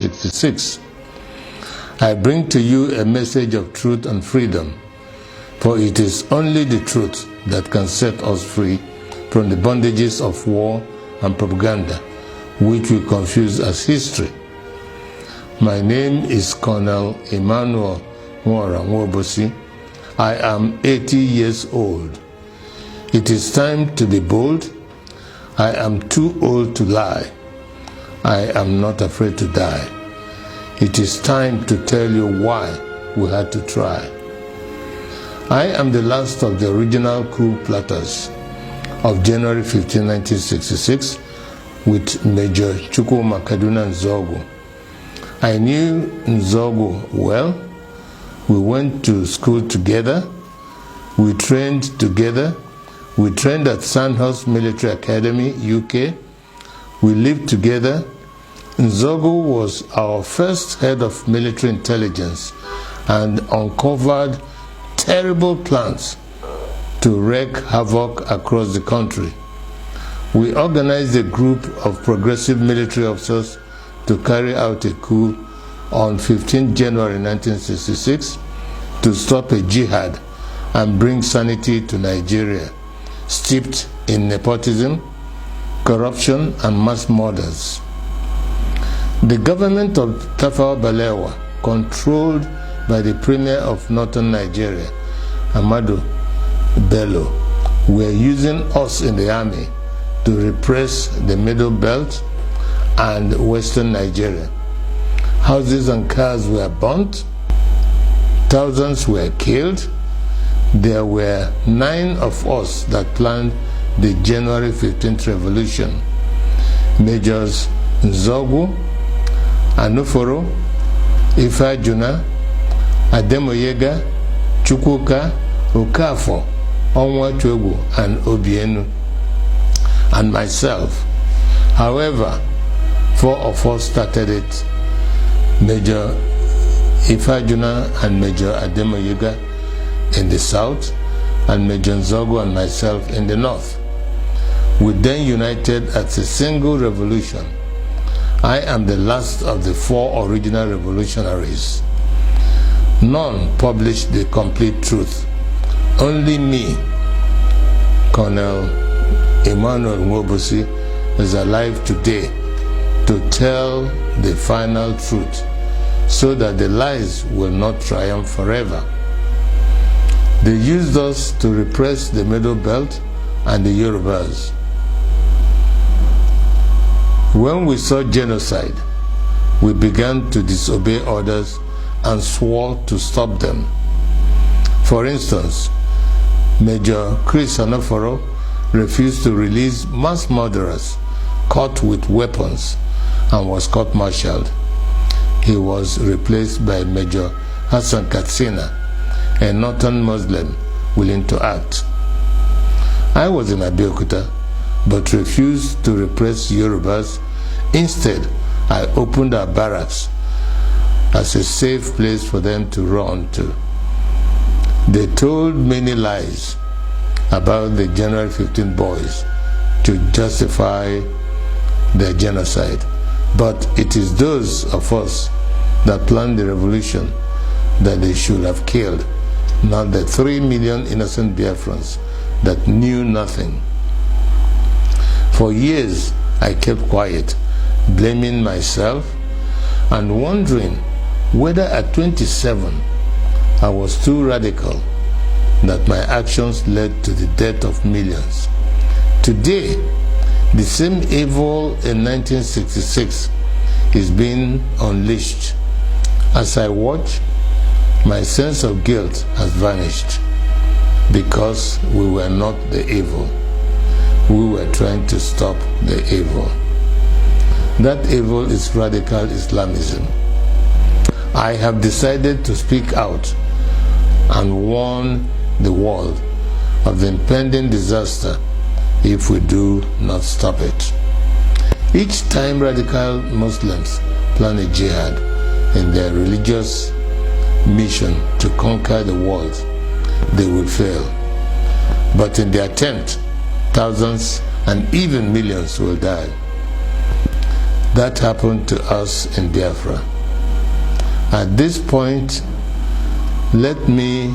1966. I bring to you a message of truth and freedom, for it is only the truth that can set us free from the bondages of war and propaganda, which we confuse as history. My name is Colonel Emmanuel Nwora Nwobosi. I am 80 years old. It is time to be bold. I am too old to lie. I am not afraid to die. It is time to tell you why we had to try. I am the last of the original coup plotters of January 15, 1966 with Major Chukwuma Kaduna Nzogu. I knew Nzogu well. We went to school together. We trained together. We trained at Sandhurst Military Academy, UK. We lived together. Nzogu was our first head of military intelligence and uncovered terrible plans to wreak havoc across the country. We organized a group of progressive military officers to carry out a coup on 15 January 1966 to stop a jihad and bring sanity to Nigeria, steeped in nepotism, corruption, and mass murders. The government of Tafawa Balewa, controlled by the Premier of Northern Nigeria, Ahmadu Bello, were using us in the army to repress the Middle Belt and Western Nigeria. Houses and cars were burnt. Thousands were killed. There were 9 of us that planned the January 15th revolution. Majors Nzogu, Anuforo, Ifeajuna, Ademoyega, Chukwuka, Okafor, Onwachukwu, and Obienu, and myself. However, 4 of us started it: Major Ifeajuna and Major Ademoyega in the south, and Major Nzogu and myself in the north. We then united as a single revolution. I am the last of the 4 original revolutionaries. None published the complete truth. Only me, Colonel Emmanuel Nwobosi, is alive today to tell the final truth, so that the lies will not triumph forever. They used us to repress the Middle Belt and the Yorubas. When we saw genocide, we began to disobey orders and swore to stop them. For instance, Major Chris Anuforo refused to release mass murderers caught with weapons and was court-martialed. He was replaced by Major Hassan Katsina, a northern Muslim willing to act. I was in Abeokuta, but refused to repress Yorubas. Instead, I opened our barracks as a safe place for them to run to. They told many lies about the January 15 boys to justify their genocide, but it is those of us that planned the revolution that they should have killed, not the 3 million innocent Biafrans that knew nothing. For years, I kept quiet, blaming myself and wondering whether at 27 I was too radical, that my actions led to the death of millions. Today, the same evil in 1966 is being unleashed. As I watch, my sense of guilt has vanished, because we were not the evil. We were trying to stop the evil. That evil is radical Islamism. I have decided to speak out and warn the world of the impending disaster if we do not stop it. Each time radical Muslims plan a jihad in their religious mission to conquer the world, they will fail. But in the attempt, thousands and even millions will die. That happened to us in Biafra. At this point, let me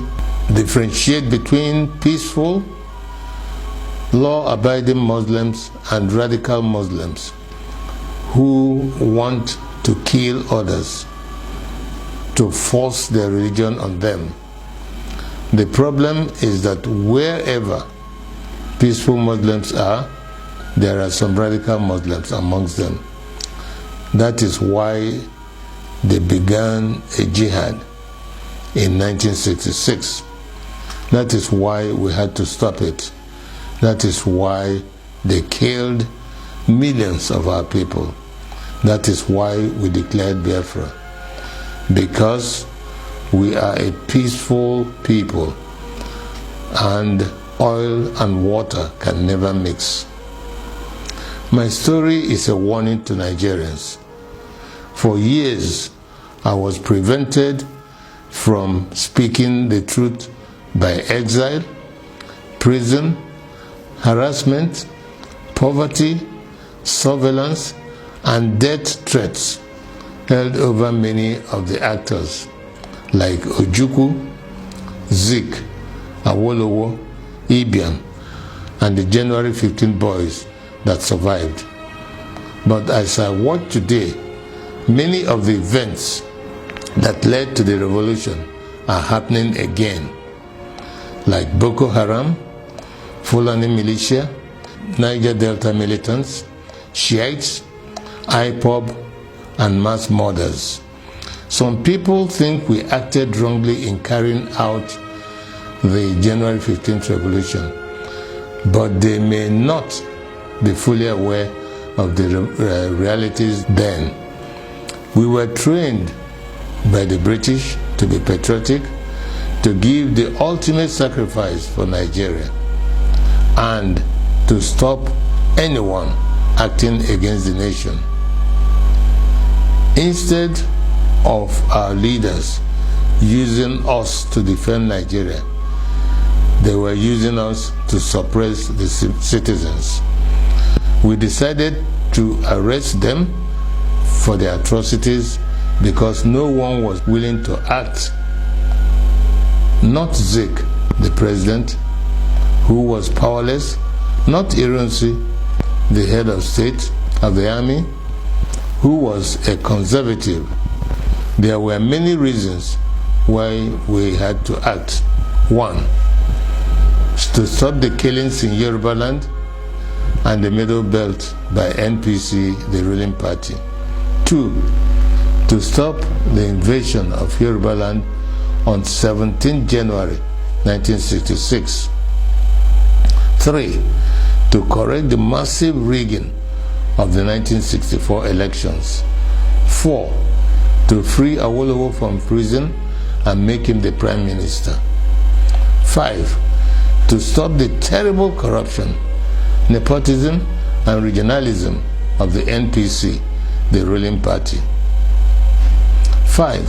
differentiate between peaceful, law-abiding Muslims and radical Muslims who want to kill others, to force their religion on them. The problem is that wherever peaceful Muslims are, there are some radical Muslims amongst them. That is why they began a jihad in 1966. That is why we had to stop it. That is why they killed millions of our people. That is why we declared Biafra. Because we are a peaceful people, and oil and water can never mix. My story is a warning to Nigerians. For years, I was prevented from speaking the truth by exile, prison, harassment, poverty, surveillance, and death threats held over many of the actors like Ojukwu, Zik, Awolowo, Ibiam, and the January 15 boys that survived. But as I watch today, many of the events that led to the revolution are happening again, like Boko Haram, Fulani militia, Niger Delta militants, Shiites, IPOB, and mass murders. Some people think we acted wrongly in carrying out the January 15th revolution, but they may not be fully aware of the realities then. We were trained by the British to be patriotic, to give the ultimate sacrifice for Nigeria, and to stop anyone acting against the nation. Instead of our leaders using us to defend Nigeria, they were using us to suppress the citizens. We decided to arrest them for their atrocities because no one was willing to act. Not Zik, the president, who was powerless, not Ironsi, the head of state of the army, who was a conservative. There were many reasons why we had to act. One, to stop the killings in Yoruba land and the Middle Belt by NPC, the ruling party. Two, to stop the invasion of Yoruba land on 17 January 1966. Three, to correct the massive rigging of the 1964 elections. Four, to free Awolowo from prison and make him the Prime Minister. Five, to stop the terrible corruption, nepotism, and regionalism of the NPC, the ruling party. Five,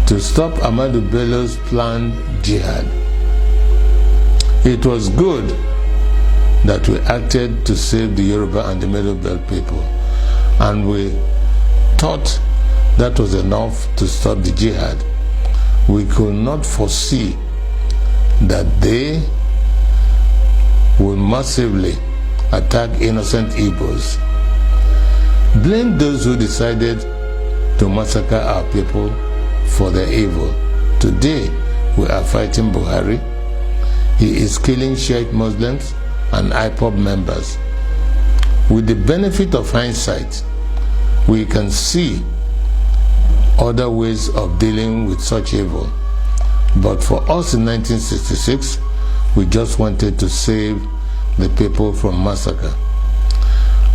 to stop Ahmadu Bello's planned jihad. It was good that we acted to save the Yoruba and the Middle Belt people, and we thought that was enough to stop the jihad. We could not foresee that they will massively attack innocent Igbos. Blame those who decided to massacre our people for their evil. Today, we are fighting Buhari. He is killing Shiite Muslims and IPOB members. With the benefit of hindsight, we can see other ways of dealing with such evil. But for us in 1966, we just wanted to save the people from massacre.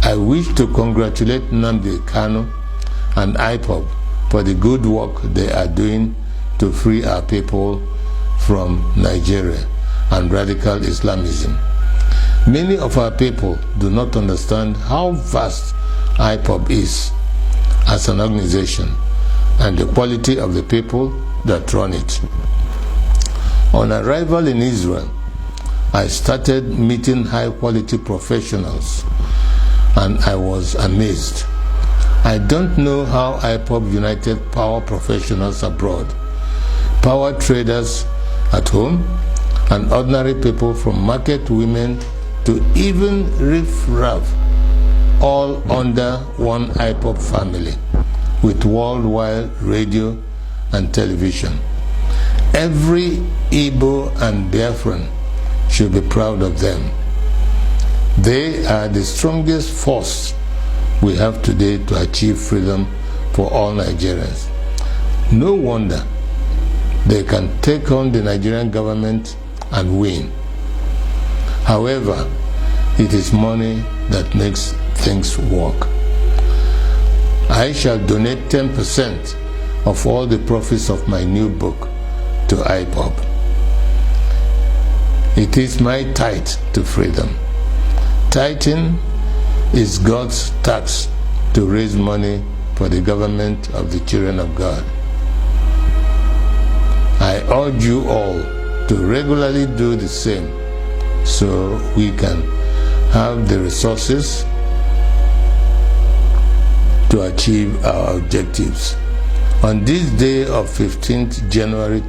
I wish to congratulate Nnamdi Kanu and IPOB for the good work they are doing to free our people from Nigeria and radical Islamism. Many of our people do not understand how vast IPOB is as an organization and the quality of the people that run it. On arrival in Israel, I started meeting high-quality professionals, and I was amazed. I don't know how IPOB united power professionals abroad, power traders at home, and ordinary people from market women to even riff-raff, all under one IPOB family with worldwide radio and television. Every Igbo and Biafran should be proud of them. They are the strongest force we have today to achieve freedom for all Nigerians. No wonder they can take on the Nigerian government and win. However, it is money that makes things work. I shall donate 10% of all the profits of my new book to IPOB. It is my tithe to freedom. Tithing is God's tax to raise money for the government of the children of God. I urge you all to regularly do the same so we can have the resources to achieve our objectives. On this day of 15th January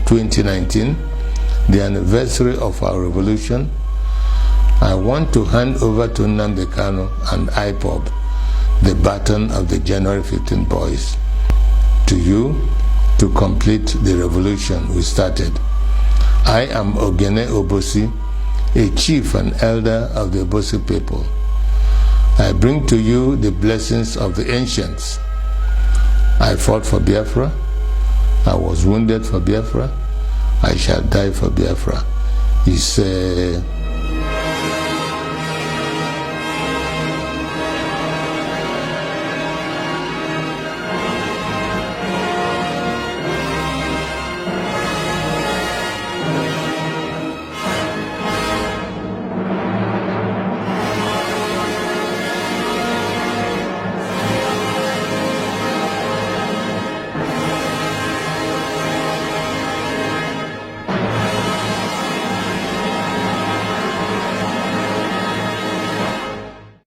2019, the anniversary of our revolution, I want to hand over to Nnamdi Kanu and IPOB the baton of the January 15 boys. To you, to complete the revolution we started. I am Ogene Obosi, a chief and elder of the Obosi people. I bring to you the blessings of the ancients. I fought for Biafra. I was wounded for Biafra. I shall die for Biafra. He said,